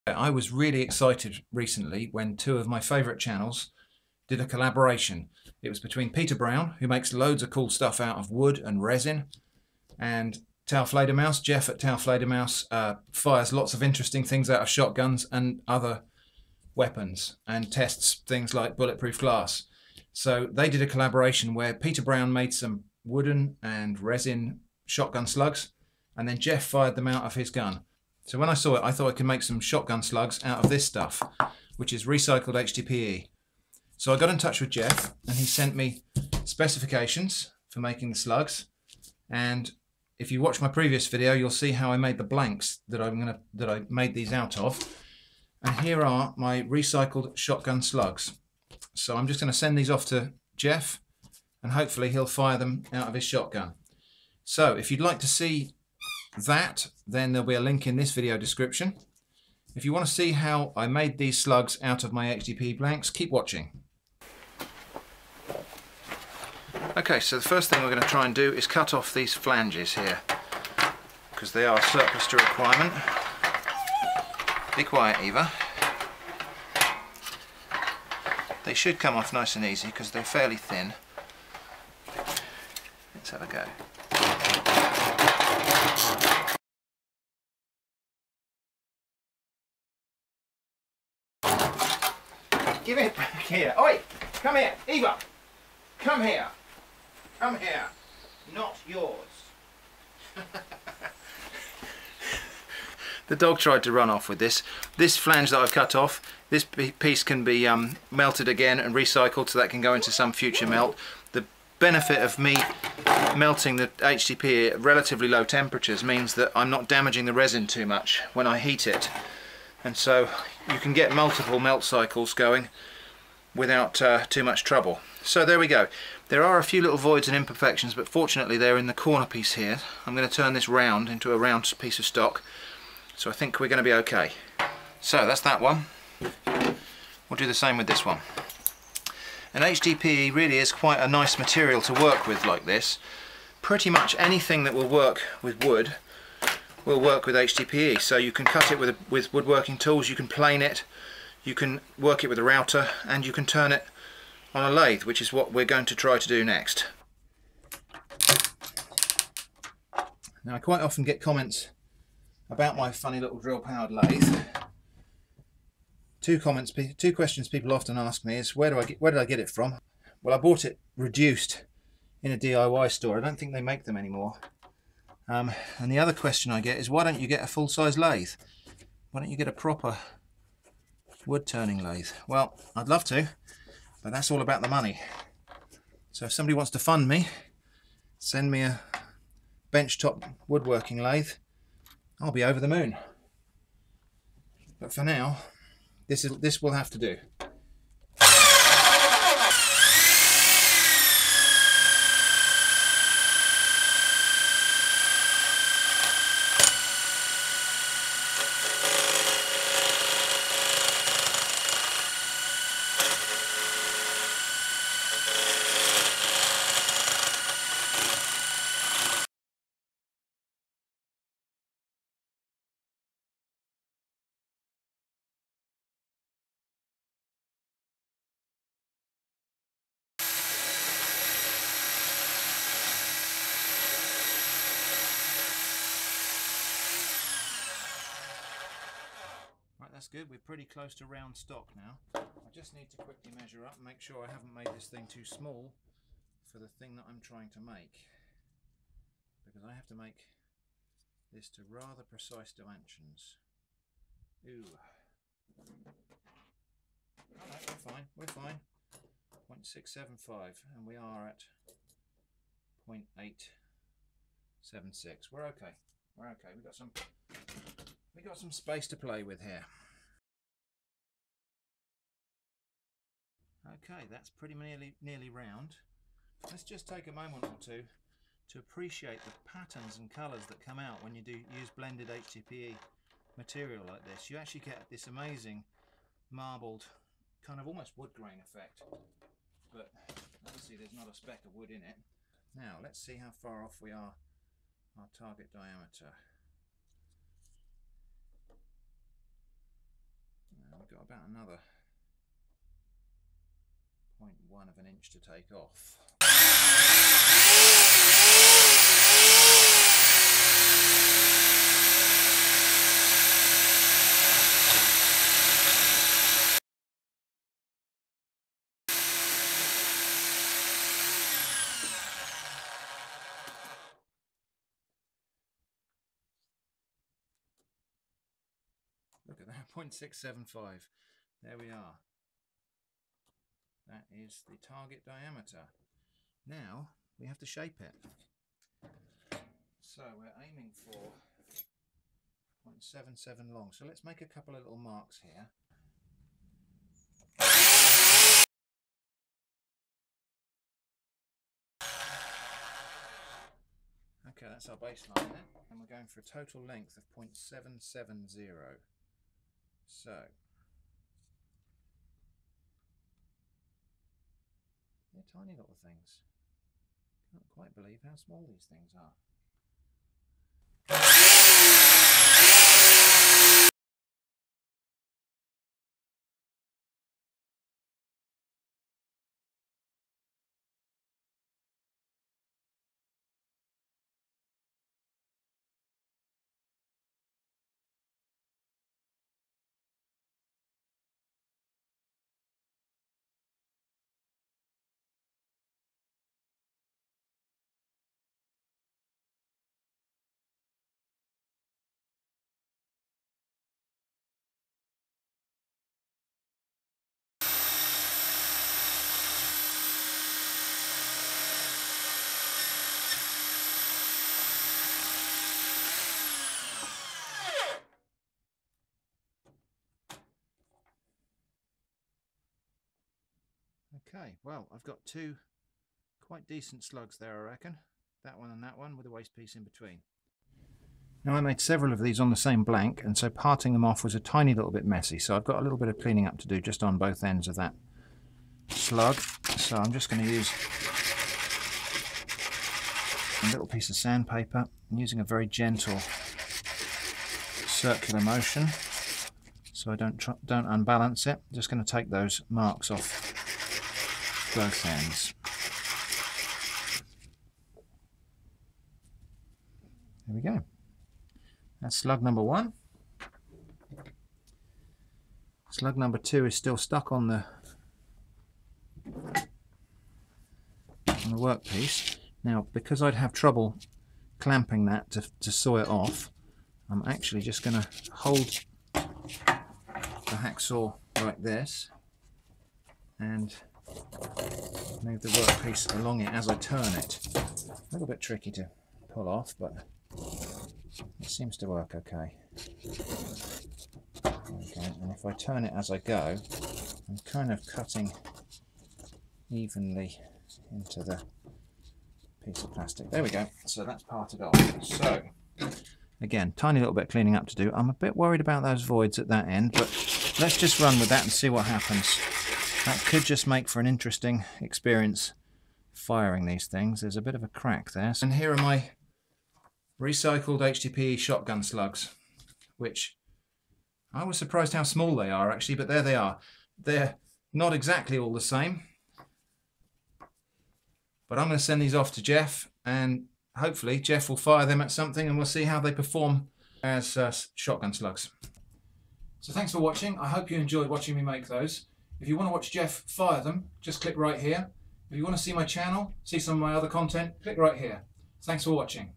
I was really excited recently when two of my favourite channels did a collaboration. It was between Peter Brown, who makes loads of cool stuff out of wood and resin, and TAOFLEDERMAUS. Jeff at TAOFLEDERMAUS fires lots of interesting things out of shotguns and other weapons and tests things like bulletproof glass. So they did a collaboration where Peter Brown made some wooden and resin shotgun slugs, and then Jeff fired them out of his gun. So when I saw it, I thought I could make some shotgun slugs out of this stuff, which is recycled HDPE. So I got in touch with Jeff, and he sent me specifications for making the slugs. And if you watch my previous video, you'll see how I made the blanks that I made these out of. And here are my recycled shotgun slugs. So I'm just going to send these off to Jeff, and hopefully he'll fire them out of his shotgun. So if you'd like to see that, then there'll be a link in this video description. If you want to see how I made these slugs out of my HDPE blanks, keep watching. Okay, so the first thing we're going to try and do is cut off these flanges here, because they are surplus to requirement. Be quiet, Eva. They should come off nice and easy because they're fairly thin. Let's have a go. Give it back here. Oi! Come here, Eva! Come here! Come here! Not yours. The dog tried to run off with this. This flange that I've cut off, this piece can be melted again and recycled, so that can go into some future melt. The benefit of me melting the HDPE at relatively low temperatures means that I'm not damaging the resin too much when I heat it. And so you can get multiple melt cycles going without too much trouble. So there we go. There are a few little voids and imperfections, but fortunately they're in the corner piece here. I'm going to turn this round into a round piece of stock, so I think we're going to be okay. So that's that one. We'll do the same with this one. And HDPE really is quite a nice material to work with like this. Pretty much anything that will work with wood will work with HDPE. So you can cut it with woodworking tools, you can plane it, you can work it with a router, and you can turn it on a lathe, which is what we're going to try to do next. Now I quite often get comments about my funny little drill powered lathe. Two questions people often ask me is where did I get it from? Well, I bought it reduced in a DIY store. I don't think they make them anymore. And the other question I get is, why don't you get a full-size lathe? Why don't you get a proper wood turning lathe? Well, I'd love to, but that's all about the money. So if somebody wants to fund me, send me a benchtop woodworking lathe, I'll be over the moon. But for now, this will have to do. That's good. We're pretty close to round stock now. I just need to quickly measure up and make sure I haven't made this thing too small for the thing that I'm trying to make, because I have to make this to rather precise dimensions. Ooh. Oh no, we're fine. We're fine. 0.675, and we are at 0.876. We're okay. We're okay. We got some space to play with here. Okay, that's pretty nearly round. Let's just take a moment or two to appreciate the patterns and colours that come out when you use blended HDPE material like this. You actually get this amazing marbled, kind of almost wood grain effect. But obviously there's not a speck of wood in it. Now let's see how far off we are our target diameter. got about another 0.1 of an inch to take off. Look at that, 0.675. There we are. That is the target diameter. Now we have to shape it. So we're aiming for 0.77 long. So let's make a couple of little marks here. Okay, that's our baseline then. And we're going for a total length of 0.770. So they're tiny little things. Can't quite believe how small these things are. Okay, well, I've got two quite decent slugs there, I reckon. That one and that one with a waste piece in between. Now I made several of these on the same blank, and so parting them off was a tiny little bit messy. So I've got a little bit of cleaning up to do just on both ends of that slug. So I'm just going to use a little piece of sandpaper and using a very gentle circular motion so I don't unbalance it. Just going to take those marks off both ends. There we go. That's slug number 1. Slug number 2 is still stuck on the workpiece. Now, because I'd have trouble clamping that to saw it off, I'm actually just going to hold the hacksaw like this and move the workpiece along it as I turn it. A little bit tricky to pull off, but it seems to work okay. There we go. And if I turn it as I go, I'm kind of cutting evenly into the piece of plastic. There we go. So that's parted off. So again, tiny little bit of cleaning up to do. I'm a bit worried about those voids at that end, but let's just run with that and see what happens. That could just make for an interesting experience firing these things. There's a bit of a crack there. And here are my recycled HDPE shotgun slugs, which I was surprised how small they are actually, but there they are. They're not exactly all the same, but I'm going to send these off to Jeff, and hopefully Jeff will fire them at something and we'll see how they perform as shotgun slugs. So thanks for watching. I hope you enjoyed watching me make those. If you want to watch Jeff fire them, just click right here. If you want to see my channel, see some of my other content, click right here. Thanks for watching.